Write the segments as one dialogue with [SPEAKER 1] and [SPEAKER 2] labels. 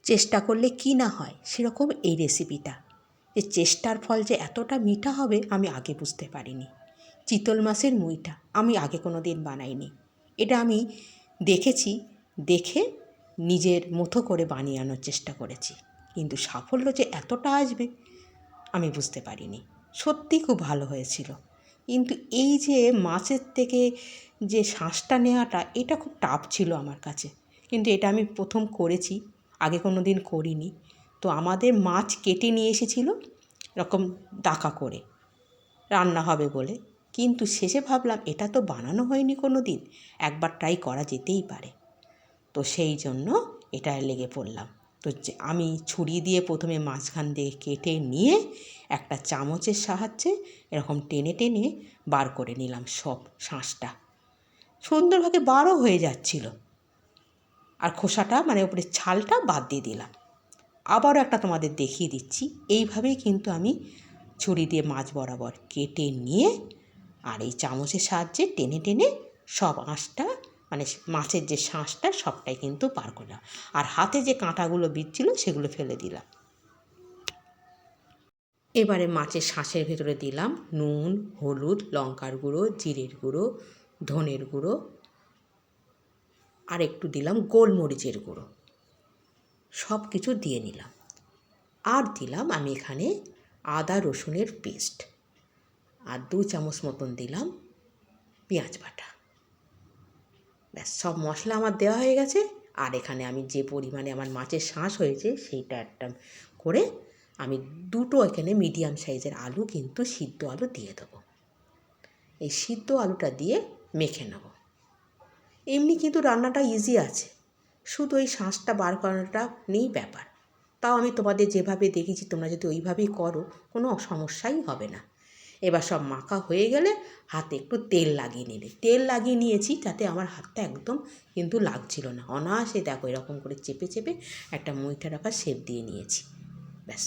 [SPEAKER 1] চেষ্টা করলে কি না হয়, সেরকম এই রেসিপিটা। যে চেষ্টার ফল যে এতটা মিঠা হবে আমি আগে বুঝতে পারিনি। চিতল মাছের মুইটা আমি আগে কোনো দিন বানাইনি। এটা আমি দেখেছি, দেখে নিজের মতো করে বানিয়ে আনার চেষ্টা করেছি, কিন্তু সাফল্য যে এতটা আসবে আমি বুঝতে পারিনি। সত্যি খুব ভালো হয়েছিল। কিন্তু এই যে মাছের থেকে যে শাঁসটা নেওয়াটা, এটা খুব টাফ ছিল আমার কাছে। কিন্তু এটা আমি প্রথম করেছি, আগে কোনো দিন করিনি। তো আমাদের মাছ কেটে নিয়ে এসেছিল এরকম দাকা করে রান্না হবে বলে, কিন্তু শেষে ভাবলাম এটা তো বানানো হয়নি কোনো দিন, একবার ট্রাই করা যেতেই পারে। তো সেই জন্য এটা লেগে পড়লাম। তো আমি ছুরি দিয়ে প্রথমে মাঝখান দিয়ে কেটে নিয়ে একটা চামচের সাহায্যে এরকম টেনে টেনে বার করে নিলাম সব শাঁসটা। সুন্দরভাবে বারও হয়ে যাচ্ছিল, আর খোসাটা মানে উপরে ছালটা বাদ দিয়ে দিলাম। আবারও একটা তোমাদের দেখিয়ে দিচ্ছি। এইভাবেই কিন্তু আমি ছুরি দিয়ে মাছ বরাবর কেটে নিয়ে আর এই চামচের সাহায্যে টেনে টেনে সব আঁশটা মানে মাছের যে শাঁসটা সবটাই কিন্তু বার করলাম, আর হাতে যে কাঁটাগুলো বিচ্ছিল সেগুলো ফেলে দিলাম। এবারে মাছের শাঁসের ভেতরে দিলাম নুন, হলুদ, লঙ্কার গুঁড়ো, জিরের গুঁড়ো, ধনের গুঁড়ো, আর একটু দিলাম গোলমরিচের গুঁড়ো। সব কিছু দিয়ে নিলাম। আর দিলাম আমি এখানে আদা রসুনের পেস্ট, আর 2 চামচ মতন দিলাম পেঁয়াজ বাটা। ব্যাস, সব মশলা আমার দেওয়া হয়ে গেছে। আর এখানে আমি যে পরিমাণে আমার মাছের শাঁস হয়েছে সেইটা একটা করে আমি 2টো এখানে মিডিয়াম সাইজের আলু কিন্তু সিদ্ধ আলু দিয়ে দেবো। এই সিদ্ধ আলুটা দিয়ে মেখে নেব। এমনি কিন্তু রান্নাটা ইজি আছে, শুধু ওই শাঁসটা বার করাটা নেই ব্যাপার। তাও আমি তোমাদের যেভাবে দেখেছি তোমরা যদি ওইভাবেই করো কোনো সমস্যাই হবে না। এবার সব মাখা হয়ে গেলে হাতে একটু তেল লাগিয়ে নিলে, তেল লাগিয়ে নিয়েছি যাতে আমার হাতটা একদম কিন্তু লাগছিল না। অনায়াসে দেখো এরকম করে চেপে চেপে একটা মুইঠা রাখার শেপ দিয়ে নিয়েছি। ব্যাস,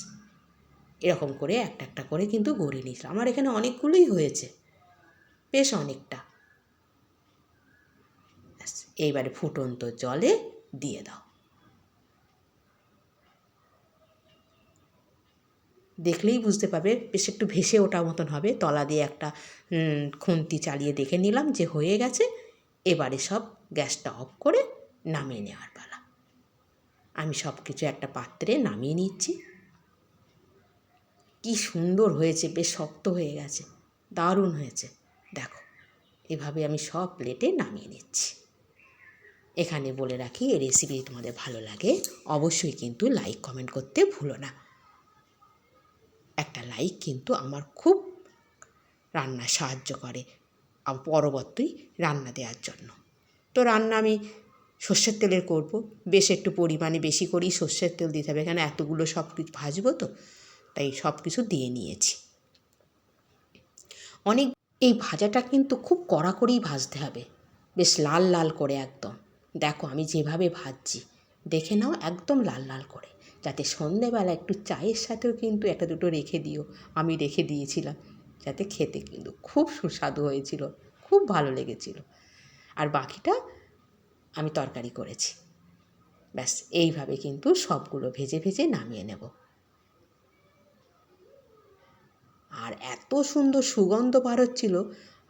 [SPEAKER 1] এরকম করে একটা একটা করে কিন্তু গড়িয়ে নিয়েছিলাম। আমার এখানে অনেকগুলোই হয়েছে, বেশ অনেকটা। ব্যাস, এইবারে ফুটন্ত জলে দিয়ে দাও। দেখলেই বুঝতে পারবে বেশ একটু ভেসে ওঠা মতন হবে। তলা দিয়ে একটা খুন্তি চালিয়ে দেখে নিলাম যে হয়ে গেছে। এবারে সব গ্যাসটা অফ করে নামিয়ে নেওয়ার পালা। আমি সব কিছু একটা পাত্রে নামিয়ে নিচ্ছি। কি সুন্দর হয়েছে, বেশ শক্ত হয়ে গেছে, দারুণ হয়েছে। দেখো এভাবে আমি সব প্লেটে নামিয়ে নিচ্ছি। এখানে বলে রাখি, এই রেসিপি তোমাদের ভালো লাগে অবশ্যই কিন্তু লাইক কমেন্ট করতে ভুলো না। একটা লাইক কিন্তু আমার খুব রান্নায় সাহায্য করে পরবর্তী রান্না দেওয়ার জন্য। তো রান্না আমি সর্ষের তেলের করব, বেশ একটু পরিমাণে বেশি করেই সর্ষের তেল দিতে হবে, এখানে এতগুলো সব কিছু ভাজবো তো, তাই সব কিছু দিয়ে নিয়েছি। অনেক এই ভাজাটা কিন্তু খুব কড়া করেই ভাজতে হবে, বেশ লাল লাল করে একদম। দেখো আমি যেভাবে ভাজছি দেখে নাও, একদম লাল লাল করে, যাতে সন্ধেবেলা একটু চায়ের সাথেও কিন্তু একটা দুটো রেখে দিও। আমি রেখে দিয়েছিলাম, যাতে খেতে কিন্তু খুব সুস্বাদু হয়েছিল, খুব ভালো লেগেছিল। আর বাকিটা আমি তরকারি করেছি। ব্যাস, এইভাবে কিন্তু সবগুলো ভেজে ভেজে নামিয়ে নেব। আর এত সুন্দর সুগন্ধ বার হচ্ছিল,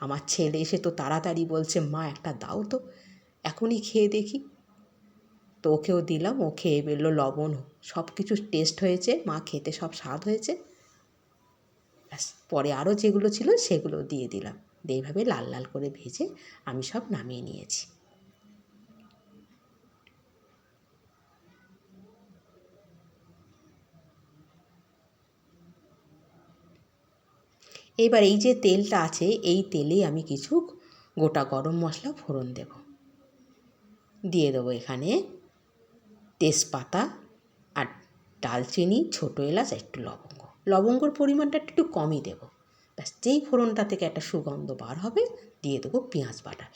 [SPEAKER 1] আমার ছেলে এসে তো তাড়াতাড়ি বলছে, মা একটা দাও তো, এখনই খেয়ে দেখি। তো ওকেও দিলাম, ও খেয়ে বললো লবণ সব কিছু টেস্ট হয়েছে মা, খেতে সব স্বাদ হয়েছে। ব্যাস, পরে আরও যেগুলো ছিল সেগুলো দিয়ে দিলাম। এইভাবে লাল লাল করে ভেজে আমি সব নামিয়ে নিয়েছি। এবার এই যে তেলটা আছে, এই তেলেই আমি কিছু গোটা গরম মশলা ফোড়ন দেব। দিয়ে দেবো এখানে তেজপাতা আর দালচিনি, ছোটো এলাচ, একটু লবঙ্গ। লবঙ্গর পরিমাণটা একটু কমই দেবো। ব্যাস, যেই ফোড়নটা থেকে একটা সুগন্ধ বার হবে দিয়ে দেবো পেঁয়াজ বাটা।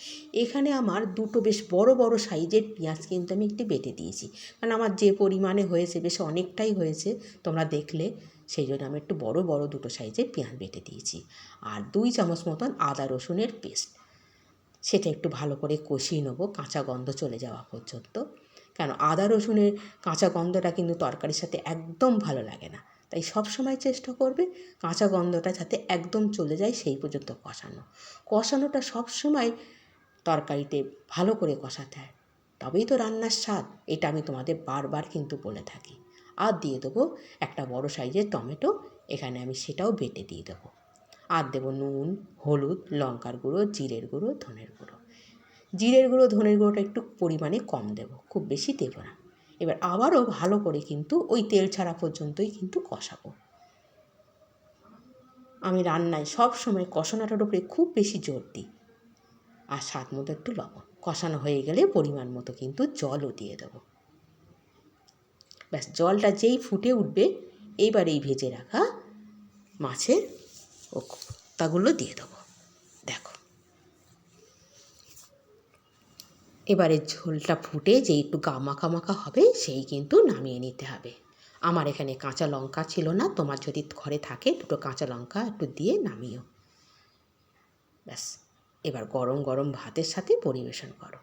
[SPEAKER 1] এখানে আমার 2টো বেশ বড় বড় সাইজের পেঁয়াজ কিন্তু আমি একটু বেটে দিয়েছি, কারণ আমার যে পরিমাণে হয়েছে বেশ অনেকটাই হয়েছে তোমরা দেখলে, সেই জন্য আমি একটু বড় বড় 2টো সাইজের পেঁয়াজ বেটে দিয়েছি। আর 2 চামচ মতন আদা রসুনের পেস্ট, সেটা একটু ভালো করে কষিয়ে নেবো কাঁচা গন্ধ চলে যাওয়া পর্যন্ত। কেন আদা রসুনের কাঁচা গন্ধটা কিন্তু তরকারির সাথে একদম ভালো লাগে না। তাই সব সময় চেষ্টা করবে কাঁচা গন্ধটা যাতে একদম চলে যায় সেই পর্যন্ত কষানোটা সব সময় তরকারিতে ভালো করে কষাতে হয়, তবেই তো রান্নার স্বাদ। এটা আমি তোমাদের বারবার কিন্তু বলে থাকি। আর দিয়ে দেবো একটা বড় সাইজের টমেটো, এখানে আমি সেটাও বেটে দিয়ে দেবো। আর দেবো নুন, হলুদ, লঙ্কার গুঁড়ো, জিরের গুঁড়ো, ধনের গুঁড়ো। জিরের গুঁড়ো ধনের গুঁড়োটা একটু পরিমাণে কম দেবো, খুব বেশি দেবো না। এবার আবারও ভালো করে কিন্তু ওই তেল ছাড়া পর্যন্তই কিন্তু কষাবো। আমি রান্নায় সব সময় কষানোটার উপরে খুব বেশি জোর দিই। আর স্বাদ মতো একটু লবণ। কষানো হয়ে গেলে পরিমাণ মতো কিন্তু জলও দিয়ে দেবো। ব্যাস, জলটা যেই ফুটে উঠবে এইবার এই ভেজে রাখা মাছের কোপ্তাগুলো দিয়ে দেবো। দেখো, এবারে ঝোলটা ফুটে যেই একটু মাখা মাখা হবে সেই কিন্তু নামিয়ে নিতে হবে। আমার এখানে কাঁচা লঙ্কা ছিল না, তোমার যদি ঘরে থাকে দুটো কাঁচা লঙ্কা একটু দিয়ে নামিও। ব্যাস, এবার গরম গরম ভাতের সাথে পরিবেশন করো।